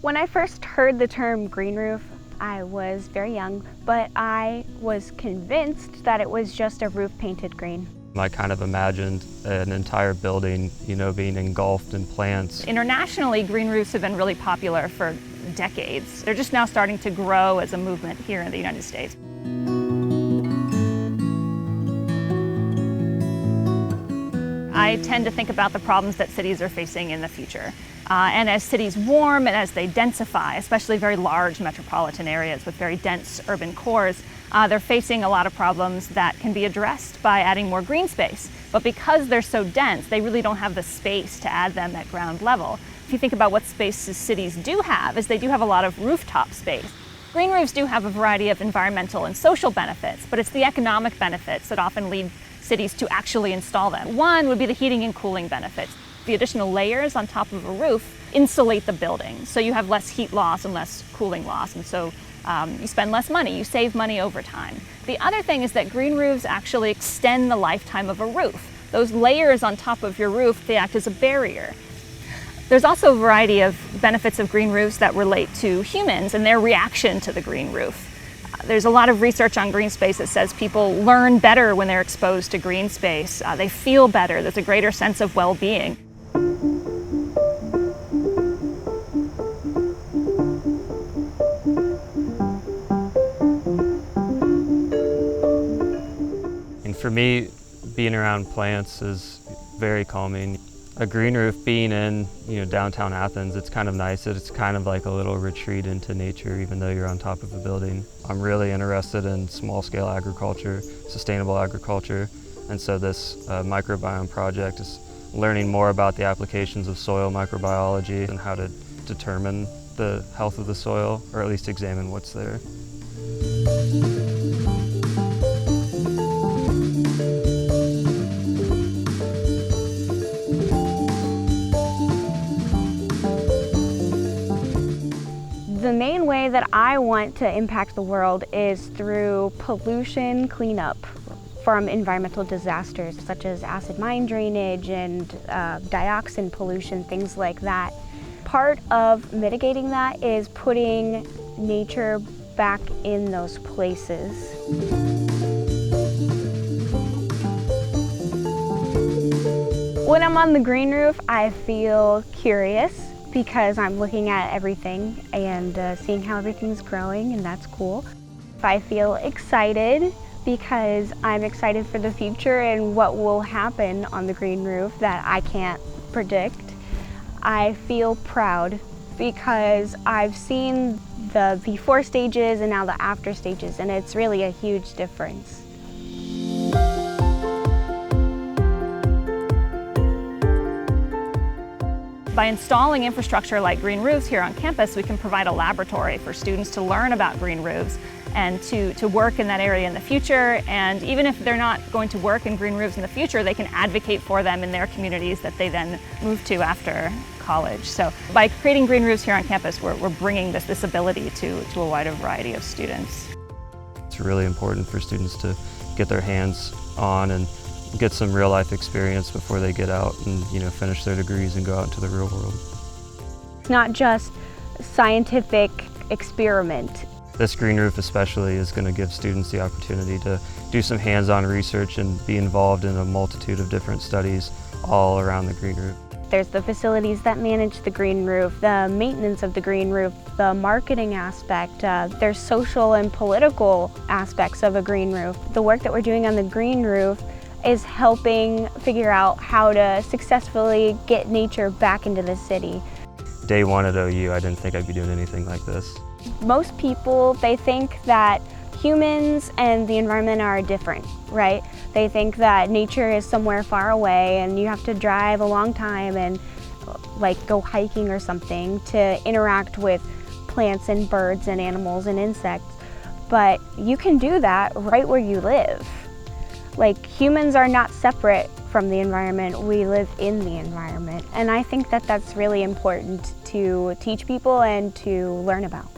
When I first heard the term green roof, I was very young, but I was convinced that it was just a roof painted green. I kind of imagined an entire building, being engulfed in plants. Internationally, green roofs have been really popular for decades. They're just now starting to grow as a movement here in the United States. I tend to think about the problems that cities are facing in the future. And as cities warm and as they densify, especially very large metropolitan areas with very dense urban cores, they're facing a lot of problems that can be addressed by adding more green space. But because they're so dense, they really don't have the space to add them at ground level. If you think about what spaces cities do have, is they do have a lot of rooftop space. Green roofs do have a variety of environmental and social benefits, but it's the economic benefits that often lead cities to actually install them. One would be the heating and cooling benefits. The additional layers on top of a roof insulate the building, so you have less heat loss and less cooling loss, and so you spend less money, you save money over time. The other thing is that green roofs actually extend the lifetime of a roof. Those layers on top of your roof, they act as a barrier. There's also a variety of benefits of green roofs that relate to humans and their reaction to the green roof. There's a lot of research on green space that says people learn better when they're exposed to green space. They feel better, there's a greater sense of well-being. And for me, being around plants is very calming. A green roof being in, downtown Athens, it's kind of nice. It's kind of like a little retreat into nature, even though you're on top of a building. I'm really interested in small-scale agriculture, sustainable agriculture, and so this microbiome project is learning more about the applications of soil microbiology and how to determine the health of the soil, or at least examine what's there. The main way that I want to impact the world is through pollution cleanup from environmental disasters such as acid mine drainage and dioxin pollution, things like that. Part of mitigating that is putting nature back in those places. When I'm on the green roof, I feel curious because I'm looking at everything and seeing how everything's growing, and that's cool. I feel excited because I'm excited for the future and what will happen on the green roof that I can't predict. I feel proud because I've seen the before stages and now the after stages, and it's really a huge difference. By installing infrastructure like green roofs here on campus, we can provide a laboratory for students to learn about green roofs and to work in that area in the future. And even if they're not going to work in green roofs in the future, they can advocate for them in their communities that they then move to after college. So by creating green roofs here on campus, we're bringing this ability to a wider variety of students. It's really important for students to get their hands on and get some real-life experience before they get out and finish their degrees and go out into the real world. It's not just a scientific experiment. This green roof especially is going to give students the opportunity to do some hands-on research and be involved in a multitude of different studies all around the green roof. There's the facilities that manage the green roof, the maintenance of the green roof, the marketing aspect, there's social and political aspects of a green roof. The work that we're doing on the green roof is helping figure out how to successfully get nature back into the city. Day one at OU, I didn't think I'd be doing anything like this. Most people, they think that humans and the environment are different, right? They think that nature is somewhere far away and you have to drive a long time and go hiking or something to interact with plants and birds and animals and insects. But you can do that right where you live. Humans are not separate from the environment, we live in the environment. And I think that that's really important to teach people and to learn about.